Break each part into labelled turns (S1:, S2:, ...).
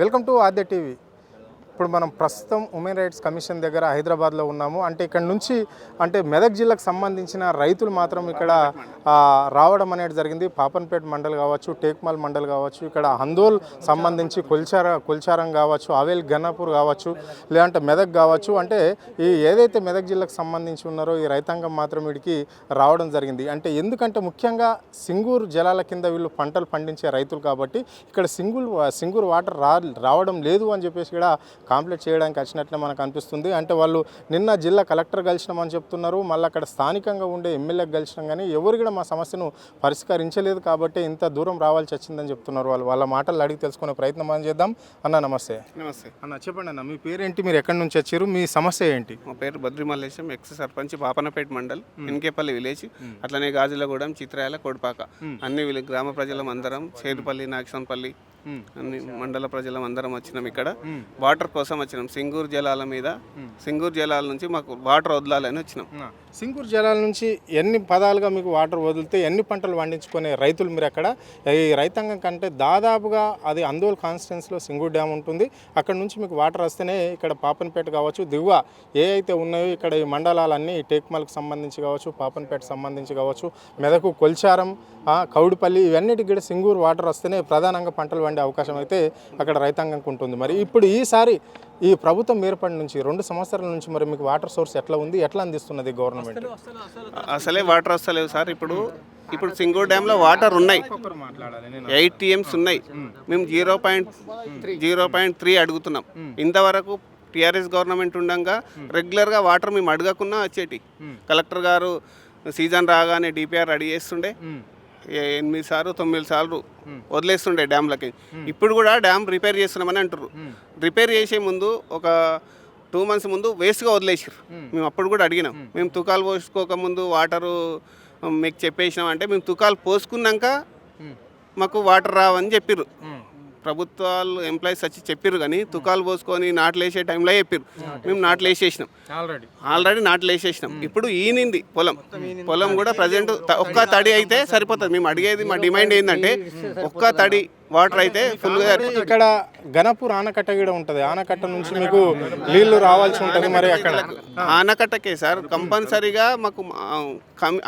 S1: Welcome to Aadya TV. ఇప్పుడు మనం ప్రస్తుతం ఉమెన్ రైట్స్ కమిషన్ దగ్గర హైదరాబాద్లో ఉన్నాము. అంటే ఇక్కడ నుంచి మెదక్ జిల్లాకు సంబంధించిన రైతులు మాత్రం ఇక్కడ రావడం అనేది జరిగింది. పాపన్పేట మండల్ కావచ్చు, టేక్మాల్ మండల్ కావచ్చు, ఇక్కడ హందోల్ సంబంధించి కొల్చారం కావచ్చు, అవేల్ గన్నాపూర్ కావచ్చు, లేదంటే మెదక్ కావచ్చు. అంటే ఈ ఏదైతే మెదక్ జిల్లాకు సంబంధించి ఉన్నారో ఈ రైతాంగం మాత్రం వీడికి రావడం జరిగింది. అంటే ఎందుకంటే ముఖ్యంగా సింగూరు జలాల కింద వీళ్ళు పంటలు పండించే రైతులు కాబట్టి ఇక్కడ సింగూరు వాటర్ రావడం లేదు అని చెప్పేసి కూడా కాంప్లీట్ చేయడానికి వచ్చినట్లే మనకు అనిపిస్తుంది. అంటే వాళ్ళు నిన్న జిల్లా కలెక్టర్ కలిసినామని చెప్తున్నారు, మళ్ళీ అక్కడ స్థానికంగా ఉండే ఎమ్మెల్యేకి కలిసినాం, కానీ ఎవరు కూడా మా సమస్యను పరిష్కరించలేదు కాబట్టి ఇంత దూరం రావాల్సి వచ్చిందని చెప్తున్నారు. వాళ్ళ మాటలు అడిగి తెలుసుకునే ప్రయత్నం మనం చేద్దాం. అన్న నమస్తే.
S2: నమస్తే
S1: అన్న, చెప్పండి అన్న, మీ పేరేంటి, మీరు ఎక్కడి నుంచి వచ్చారు, మీ సమస్య ఏంటి?
S2: మా పేరు బద్రి మల్లేశం, ఎక్స్ సర్పంచ్, పాపనపేట మండల్, ఎన్కేపల్లి విలేజ్, అట్లనే గాజులగూడెం, చిత్రాల, కోడిపాక, అన్ని గ్రామ ప్రజలం అందరం, చేరుపల్లి, నాగసంపల్లి అన్ని మండల ప్రజలం అందరం వచ్చినాం. ఇక్కడ వాటర్ కోసం వచ్చినాం. సింగూరు జలాల మీద, సింగూరు జలాల నుంచి మాకు వాటర్ వదలాలని వచ్చినాం.
S1: సింగూరు జలాల నుంచి ఎన్ని పదాలుగా మీకు వాటర్ వదిలితే ఎన్ని పంటలు పండించుకునే రైతులు మీరు అక్కడ? ఈ రైతాంగం కంటే దాదాపుగా అది అందోల్ కాన్స్టిట్యున్సీలో సింగూరు డ్యామ్ ఉంటుంది. అక్కడ నుంచి మీకు వాటర్ వస్తేనే ఇక్కడ పాపన్పేట కావచ్చు, దిగువ ఏ అయితే ఉన్నాయో ఇక్కడ ఈ మండలాలన్నీ టేక్మాల్కి సంబంధించి కావచ్చు, పాపన్పేట సంబంధించి కావచ్చు, మెదకు, కొల్చారం, కౌడుపల్లి, ఇవన్నిటికి కూడా సింగూరు వాటర్ వస్తేనే ప్రధానంగా పంటలు పండే అవకాశం అయితే అక్కడ రైతాంగంకి ఉంటుంది. మరి ఇప్పుడు ఈసారి ఈ ప్రభుత్వం ఏర్పడి నుంచి 2 సంవత్సరాల నుంచి మరి మీకు వాటర్ సోర్స్ ఎట్లా ఉంది, ఎట్లా అందిస్తున్నది గవర్నమెంట్?
S2: అసలే వాటర్ వస్తలేవు సార్. ఇప్పుడు సింగూరు డ్యామ్లో వాటర్ ఉన్నాయి, 8 TMs ఉన్నాయి. మేము 0.3 అడుగుతున్నాం. ఇంతవరకు టీఆర్ఎస్ గవర్నమెంట్ ఉండగా రెగ్యులర్గా వాటర్ మేము అడగకున్నా వచ్చేటి. కలెక్టర్ గారు సీజన్ రాగానే డిపిఆర్ రెడీ చేస్తుండే, 8 సార్లు 9 సార్లు వదిలేస్తుండే డ్యామ్లకి. ఇప్పుడు కూడా డ్యామ్ రిపేర్ చేస్తున్నామని అంటారు. రిపేర్ చేసే ముందు ఒక 2 months ముందు వేస్ట్గా వదిలేసారు. మేము అప్పుడు కూడా అడిగినాం, మేము తుకాలు పోసుకోకముందు వాటరు మీకు చెప్పేసినాం అంటే, మేము తుకాలు పోసుకున్నాక మాకు వాటర్ రావని చెప్పారు. ప్రభుత్వాలు ఎంప్లాయీస్ వచ్చి చెప్పారు, కానీ తుకాలు పోసుకొని నాట్లు వేసే టైంలో చెప్పారు. మేము నాట్లు వేసేసినాం, ఆల్రెడీ నాట్లు వేసేసినాం. ఇప్పుడు ఈనింది పొలం కూడా ప్రజెంట్ ఒక్క తడి అయితే సరిపోతుంది. మేము అడిగేది, మా డిమాండ్ ఏంటంటే ఒక్క తడి వాటర్ అయితే ఫుల్గా.
S1: ఇక్కడ గణపూర్ ఆనకట్ట కూడా ఉంటుంది, ఆనకట్ట నుంచి మీకు నీళ్లు రావాల్సి ఉంటుంది. మరి అక్కడ
S2: ఆనకట్టకే సార్ కంపల్సరీగా మాకు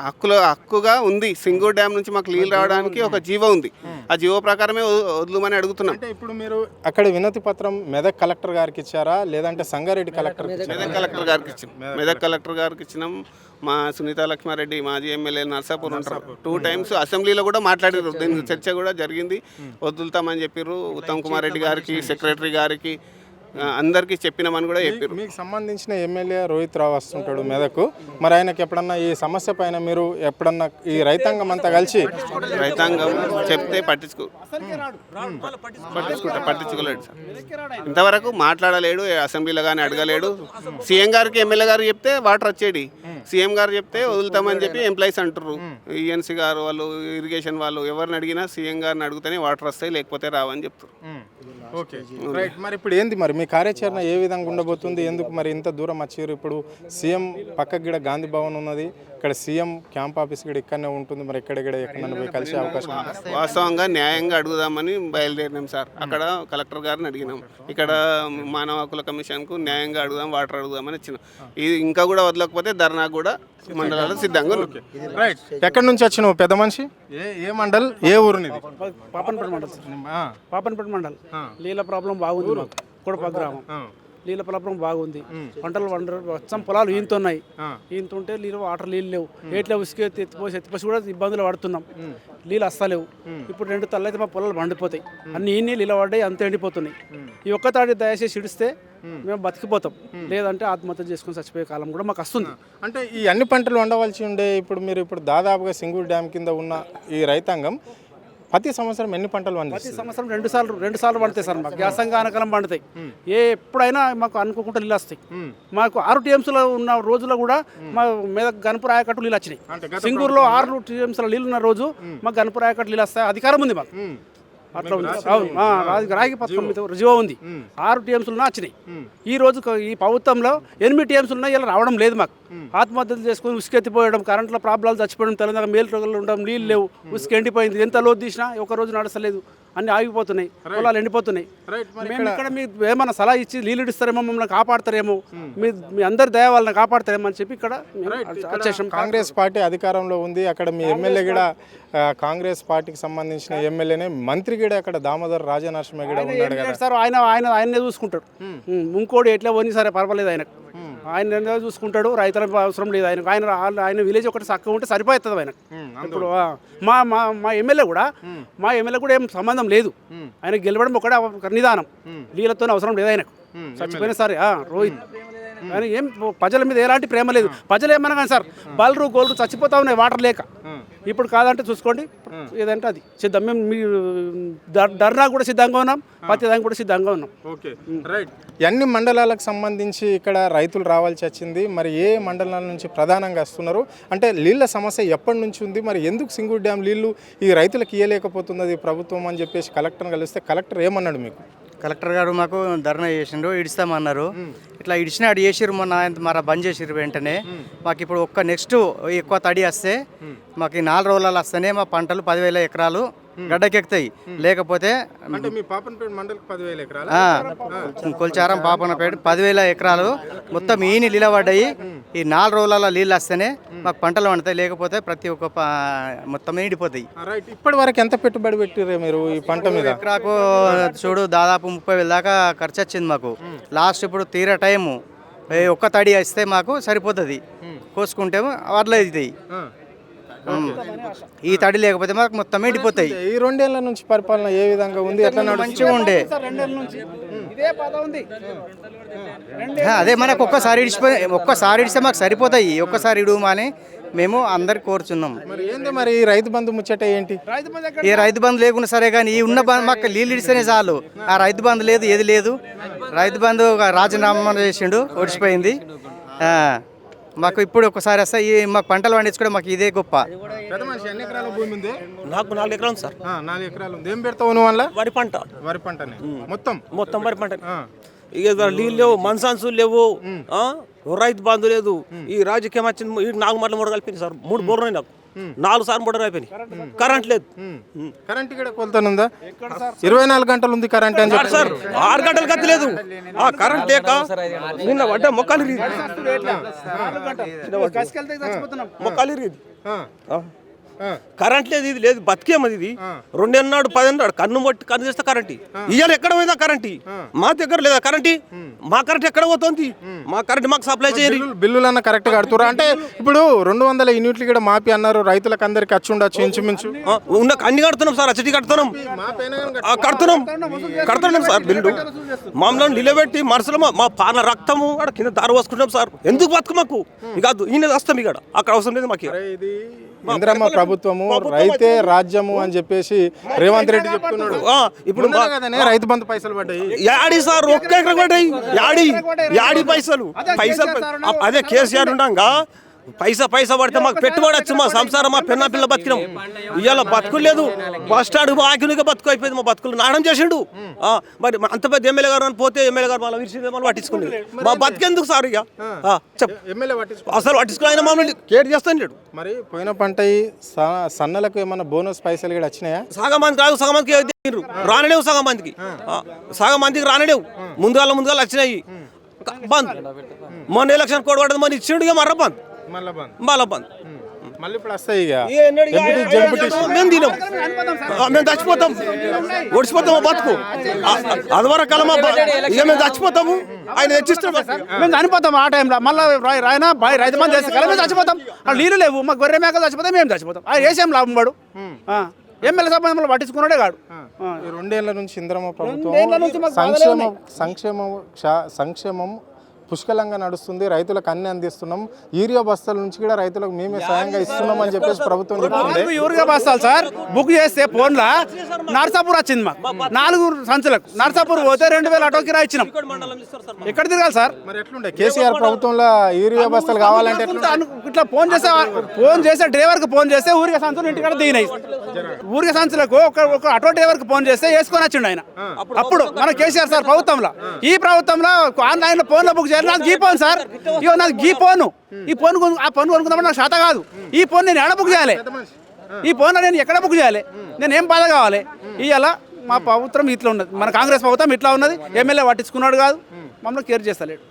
S2: హక్కుగా ఉంది. సింగూరు డ్యామ్ నుంచి మాకు నీళ్ళు రావడానికి ఒక జీవో ఉంది. ఆ జీవో ప్రకారమే వదులుమని అడుగుతున్నాం.
S1: అంటే ఇప్పుడు మీరు అక్కడ వినతి పత్రం మెదక్ కలెక్టర్ గారికి ఇచ్చారా, లేదంటే సంగారెడ్డి కలెక్టర్?
S2: మెదక్ కలెక్టర్ గారికి ఇచ్చాం. మెదక్ కలెక్టర్ గారికి ఇచ్చినాం. మా సునీత లక్ష్మారెడ్డి, మాజీ ఎమ్మెల్యే నర్సాపూర్ ఉంటారు, 2 times అసెంబ్లీలో కూడా మాట్లాడారు. దీనికి చర్చ కూడా జరిగింది. వదులుతామని చెప్పారు. ఉత్తమ్ కుమార్ రెడ్డి గారికి, సెక్రటరీ గారికి అందరికీ చెప్పినామని కూడా చెప్పారు.
S1: మీకు సంబంధించిన ఎమ్మెల్యే రోహిత్ రావు వస్తుంటాడు మెదకు, మరి ఆయనకి ఎప్పుడన్నా ఈ సమస్య పైన మీరు ఎప్పుడన్నా ఈ రైతాంగం అంతా కలిసి
S2: రైతాంగం చెప్తే పట్టించుకోలేడు సార్. ఇంతవరకు మాట్లాడలేడు, అసెంబ్లీలో కానీ అడగలేడు. సీఎం గారికి, ఎమ్మెల్యే గారు చెప్తే వాటర్ వచ్చేది. సీఎం గారు చెప్తే వదులుతామని చెప్పి ఎంప్లాయీస్ అంటారు. ఈఎన్సీ గారు వాళ్ళు, ఇరిగేషన్ వాళ్ళు ఎవరిని అడిగినా సీఎం గారిని అడిగితేనే వాటర్ వస్తాయి, లేకపోతే రావని చెప్తారు.
S1: Okay, right. మరి ఇప్పుడు ఏంది, మరి మీ కార్యాచరణ ఏ విధంగా ఉండబోతుంది? ఎందుకు మరి ఇంత దూరం వచ్చారు? ఇప్పుడు సీఎం పక్కకి కూడా గాంధీ భవన్ ఉన్నది, ఇక్కడ సీఎం క్యాంప్ ఆఫీస్ కూడా ఇక్కడనే ఉంటుంది. మరి ఎక్కడెక్కడ పోయి కలిసే అవకాశం?
S2: వాస్తవంగా న్యాయంగా అడుగుదామని బయలుదేరినాం సార్. అక్కడ కలెక్టర్ గారిని అడిగినాం, ఇక్కడ మానవ హక్కుల కమిషన్కు న్యాయంగా అడుగుదాం, వాటర్ అడుగుదామని వచ్చినాం. ఇది ఇంకా కూడా వదలకపోతే ధర్నా కూడా మండలాలు సిద్ధంగా ఉన్నాయి.
S1: రైట్. ఎక్కడి నుంచి వచ్చినావు పెద్ద మనిషి? ఏ మండల్, ఏ ఊరునిది?
S3: పాపన్పేట మండల్. పాపన్పేట మండల్. నీళ్ళ ప్రాబ్లం బాగుంది మాకు. కోడపాక గ్రామం. నీళ్ళ ప్రాబ్లం బాగుంది. పంటలు వచ్చం పొలాలు ఈంతున్నాయి. ఈంతుంటే వాటర్ నీళ్ళు లేవు. ఏట్లా ఉసికి ఎత్తిపోసి కూడా ఇబ్బందులు పడుతున్నాం. నీళ్ళు వస్తలేవు. ఇప్పుడు 2 తల్లు అయితే మా పొలాలు పండిపోతాయి. అన్ని ఈ నీళ్ళు ఇలా పడ్డాయి, అంత ఎండిపోతున్నాయి. ఈ ఒక్క తాడి దయచేసి ఇడిస్తే మేము బతికిపోతాం, లేదంటే ఆత్మహత్య చేసుకుని చచ్చిపోయే కాలం కూడా మాకు వస్తుంది.
S1: అంటే ఈ అన్ని పంటలు వండవలసి ఉండే ఇప్పుడు దాదాపుగా సింగూరు డ్యామ్ కింద ఉన్న ఈ రైతాంగం ప్రతి సంవత్సరం ఎన్ని పంటలు పండిస్తారు?
S3: ప్రతి సంవత్సరం 2 సార్లు పండుతాయి సార్. మాకు యాసంగా ఆనకాలం పండుతాయి. ఎప్పుడైనా మాకు అనుకోకుండా నీళ్ళు వస్తాయి. మాకు 6 TMsలో ఉన్న రోజులో కూడా మా మీద గణపూర్ ఆయకట్టు నీళ్ళు వచ్చినాయి. సింగూరులో 6 TMsల నీళ్ళు ఉన్న రోజు మాకు గణపూర్ ఆయకట్టు నీళ్ళు వస్తాయి. అధికారం ఉంది మాకు. అట్లా ఉంది. అవును, రాగి పథకం మీద రుజువు ఉంది. 6 TMsలు వచ్చినాయి. ఈ రోజు ఈ ప్రభుత్వంలో 8 TMsలు ఉన్నాయి, ఇలా రావడం లేదు మాకు. ఆత్మహత్యలు చేసుకుని ఉసుకెత్తిపోయడం, కరెంట్లో ప్రాబ్లాలు చచ్చిపోవడం, తెలంగాణ మేలు రోగులు ఉండడం, నీళ్ళు లేవు, ఉసుకు ఎండిపోయింది. ఎంత లోతు తీసినా ఒక రోజు నడసలేదు. అన్ని ఆగిపోతున్నాయి, పొలాలు ఎండిపోతున్నాయి.
S1: రైట్. మరి
S3: మేము ఇక్కడ మీకు ఏమన్నా సలహా ఇచ్చి నీళ్ళు ఇస్తారేమో, మమ్మల్ని కాపాడతారేమో, మీ అందరి దయ వాళ్ళని కాపాడతారేమో అని చెప్పి ఇక్కడ వచ్చేసాం.
S1: కాంగ్రెస్ పార్టీ అధికారంలో ఉంది, అక్కడ మీ ఎమ్మెల్యే కూడా కాంగ్రెస్ పార్టీకి సంబంధించిన ఎమ్మెల్యేనే, మంత్రి కూడా అక్కడ దామోదర్ రాజనరసింహ కూడా ఉన్నాడు కదా
S3: సార్. ఆయనే చూసుకుంటాడు. ఇంకోటి ఎట్లా పోనీ సరే పర్వాలేదు, ఆయన చూసుకుంటాడు. రైతుల అవసరం లేదు ఆయన విలేజ్ ఒకటి చక్కగా ఉంటే సరిపోతుంది ఆయనకు. ఇప్పుడు మా ఎమ్మెల్యే కూడా ఏం సంబంధం లేదు, ఆయన గెలవడం ఒక నిదానం, నీళ్ళతో అవసరం లేదు ఆయనకు. చచ్చిపోయినా సరే రోహిత్ ఆయన ఏం ప్రజల మీద ఎలాంటి ప్రేమ లేదు. ప్రజలు ఏమన్నా కానీ సార్ బల్రు గోల్రు చచ్చిపోతా ఉన్నాయి వాటర్ లేక. ఇప్పుడు కాదంటే చూసుకోండి, ఏదంటే అది సిద్ధం. మేము మీ ధర్నా కూడా సిద్ధంగా ఉన్నాం, ప్రతిదానికి కూడా సిద్ధంగా ఉన్నాం.
S1: Okay, right. అన్ని మండలాలకు సంబంధించి ఇక్కడ రైతులు రావాల్సి వచ్చింది. మరి ఏ మండలాల నుంచి ప్రధానంగా వస్తున్నారు అంటే నీళ్ళ సమస్య ఎప్పటి నుంచి ఉంది, మరి ఎందుకు సింగూరు డ్యామ్ నీళ్లు ఈ రైతులకు ఇయ్యలేకపోతున్నది ప్రభుత్వం అని చెప్పేసి కలెక్టర్ని కలిస్తే కలెక్టర్ ఏమన్నాడు మీకు?
S4: కలెక్టర్ గారు మాకు ధర్నా చేసిండ్రు, ఇడిస్తామన్నారు. ఇట్లా ఇడిచినా అడి చేసిర్రు, మొన్న మరి బంద్ చేసిర్రు. వెంటనే మాకు ఇప్పుడు నెక్స్ట్ ఎక్కువ తడి వస్తే మాకు 4 రోజులలో వస్తేనే మా పంటలు 10,000 ఎకరాలు గడ్డకెక్కుతాయి. లేకపోతే
S1: మీ పాపనపేట మండలికి 10,000 ఎకరాలు,
S4: కొల్చారం పాపనపేట 10,000 ఎకరాలు మొత్తం ఈని నిలబడ్డాయి. ఈ 4 రోజులలో నీళ్ళు వస్తేనే మాకు పంటలు పండుతాయి, లేకపోతే ప్రతి ఒక్క మొత్తం ఎండిపోతాయి.
S1: రైట్. ఇప్పటి వరకు ఎంత పెట్టుబడి పెట్టిర్రే మీరు ఈ పంట మీద?
S4: ఎకరాకు చూడు దాదాపు 30,000 దాకా ఖర్చు వచ్చింది మాకు. లాస్ట్ ఇప్పుడు తీర టైము ఒక్క తడి వస్తే మాకు సరిపోతుంది, కోసుకుంటే వడ్లు అవుతాయి. ఈ తడి లేకపోతే మాకు మొత్తం ఎండిపోతాయి.
S1: ఈ 2 ఏళ్ల నుంచి పరిపాలన ఏ విధంగా ఉంది, ఎట్లా
S4: మంచిగా ఉండే? అదే మనకు ఒక్కసారి ఇడిస్తే మాకు సరిపోతాయి. ఒక్కసారి ఇడుమని మేము అందరికి కోరుచున్నాం.
S1: మరి ఏంది మరి ఈ రైతు బంధు ముచ్చట ఏంటి?
S4: ఏ రైతు బంధు లేకుండా సరే, కానీ ఈ ఉన్న మాకు నీళ్ళు ఇడిస్తేనే చాలు. ఆ రైతు బంధు లేదు, ఏది లేదు. రైతు బంధు రాజీనామా చేసిండు, ఓడిచిపోయింది. మాకు ఇప్పుడు ఒకసారి వస్తే ఈ మాకు పంటలు పండించుకోవడం మాకు ఇదే గొప్ప.
S1: ఎన్ని ఎకరాల భూమి ఉంది?
S5: నాకు 4 ఎకరాలు ఉంది సార్.
S1: 4 ఎకరాలు ఉంది. ఏం పెడతావు నువ్వు వల్ల?
S5: వరి పంట.
S1: వరి పంటనే మొత్తం
S5: వరి పంట. ఇక నీళ్ళు లేవు, మన్సాన్సులు లేవు, రైతు బంధు లేదు. ఈ రాజకీయం వచ్చింది, 4 మార్లు మూడు కలిపింది సార్. 3 బోర్లు నాకు 4 సార్లు మూడు అయిపోయినాయి. కరెంట్ లేదు.
S1: కరెంట్ ఇక్కడ కొలుతానుందా? 24 గంటలు ఉంది కరెంట్ అని చెప్పి
S5: సార్. 6 గంటలు గతి లేదు. కరెంట్ లేక నిన్న పడ్డ మొక్కలు మొక్కలు కరెంట్ లేదు, ఇది లేదు, బతికేమది. ఇది 2 ఏళ్ళనాడు 10 ఏళ్ళనాడు కన్ను చేస్తే కరెంట్. ఇవాళ ఎక్కడ పోయిందా కరెంట్? మా దగ్గర లేదా కరెంట్? మా కరెంట్ ఎక్కడ పోతుంది? మా కరెంట్ మాకు సప్లై చేయాలి.
S1: బిల్లులన్నా కరెక్ట్ కడుతురా? అంటే ఇప్పుడు 200 యూనిట్లు కూడా మాపి అన్నారు, రైతులకు అందరికి వచ్చి ఉండొచ్చు ఇంచుమించు.
S5: ఉన్న అన్ని కడుతున్నాం సార్, అచ్చటి కడుతున్నాం సార్. బిల్లు మామూలు నిలబెట్టి మనసులో మా పాన రక్తము అక్కడ కింద దారి పోసుకుంటాం సార్. ఎందుకు బతుకు మాకు? ఇక ఈయన వస్తాం ఇక్కడ, అక్కడ అవసరం లేదు మాకు.
S1: ఇందిరమ్మ ప్రభుత్వము రైతే రాజ్యము అని చెప్పేసి రేవంత్ రెడ్డి చెప్తున్నాడు. ఇప్పుడు రైతు బంధు పైసలు పడ్డాయి.
S5: యాడి సార్, ఒక్క ఎకరం పడ్డాయి. యాడి పైసలు అదే కేసీఆర్ ఉండగా పైసా పడితే మాకు పెట్టుబడి వచ్చి మా సంసారం, మా పిల్ల బతికినాం. ఇవాళ బతుకులు లేదు. బస్ స్టాండ్ ఆకినిగా బతుకు అయిపోయింది. మా బతుకులు నాడం చేసిండు. మరి అంత పెద్ద ఎమ్మెల్యే గారు అని పోతే ఎమ్మెల్యే గారు మళ్ళీ విరిసి పట్టించుకుంది. మా బతికెందుకు సార్? ఇక అసలు పట్టించుకుని ఆయన మమ్మల్ని కేర్ చేస్తాను లేడు.
S1: మరి పోయిన పంట సన్నలకు ఏమన్నా బోనస్ పైసలు కూడా వచ్చినాయా?
S5: సగం మంది కాదు, సగం మందికి రానలేవు. సగం మందికి రానలేవు. ముందుగా వచ్చినాయి. బంద్. మొన్న ఎలక్షన్ కోడ్ పడ్డది, మొన్న ఇచ్చిండు, మర్ర బంద్. మళ్ళా బంద్.
S1: మళ్ళీ ఇప్పుడు వస్తాయి.
S5: మేము చచ్చిపోతాం, ఒడిచిపోతాం బతుకు. అది వరకు ఇక మేము చచ్చిపోతాము. ఆయన తెచ్చిస్తాం,
S3: మేము చనిపోతాం. ఆ టైంలో మళ్ళీ రైతు బంధు చేస్తే మేము చచ్చిపోతాం. నీళ్ళు లేవు, మాకు గొర్రె మేకలు చచ్చిపోతాం, మేము చచ్చిపోతాం. ఏం లాభం వాడు? ఎమ్మెల్యే సభ పట్టించుకున్నాడే కాడు.
S1: 2 ఏళ్ల నుంచి ఇందిరమ్మ ప్రభుత్వం సంక్షేమం పుష్కలంగా నడుస్తుంది. రైతులకు అన్ని అందిస్తున్నాం. యూరియా బస్తాల నుంచి కూడా రైతులకు మేమే సాయంగా ఇస్తున్నాం అని చెప్పేసి ప్రభుత్వం చెప్తుంది.
S3: యూరియా బస్తాలు సార్ బుక్ చేస్తే ఫోన్లో నర్సాపూర్ వచ్చింది మాకు 4 సంచులకు. నర్సాపూర్ పోతే 2,000 ఆటో కిరాయి ఇచ్చినాం. ఎక్కడ తిరగాలి సార్?
S1: మరి ఎట్లుండే కేసీఆర్ ప్రభుత్వంలో యూరియా బస్తాలు కావాలంటే
S3: ఇట్లా ఫోన్ చేస్తే డ్రైవర్కి ఫోన్ చేస్తే ఊరికే సంచులు ఇంటికాడ దిగినాయి. ఊరికే సంచులకు ఒక ఆటో డ్రైవర్కి ఫోన్ చేస్తే వేసుకొని వచ్చిండు ఆయన. అప్పుడు మన కేసీఆర్ సార్ ప్రభుత్వంలో, ఈ ప్రభుత్వంలో ఆన్లైన్లో ఫోన్లో బుక్ చేయాలి. నాకు గీ ఫోన్ సార్, ఇగో నాకు గీ ఫోను, ఈ ఫోన్ ఆ ఫోన్ కొనుక్కుందామని నాకు శాత కాదు. ఈ ఫోన్ నేను ఎక్కడ బుక్ చేయాలి? ఈ ఫోన్ నేను ఎక్కడ బుక్ చేయాలి? నేను ఏం బాధ కావాలి? ఇవాళ మా ప్రభుత్వం ఇట్లా ఉన్నది, మన కాంగ్రెస్ ప్రభుత్వం ఇట్లా ఉన్నది. ఎమ్మెల్యే పట్టించుకున్నాడు కాదు, మమ్మల్ని కేర్ చేస్తలేడు.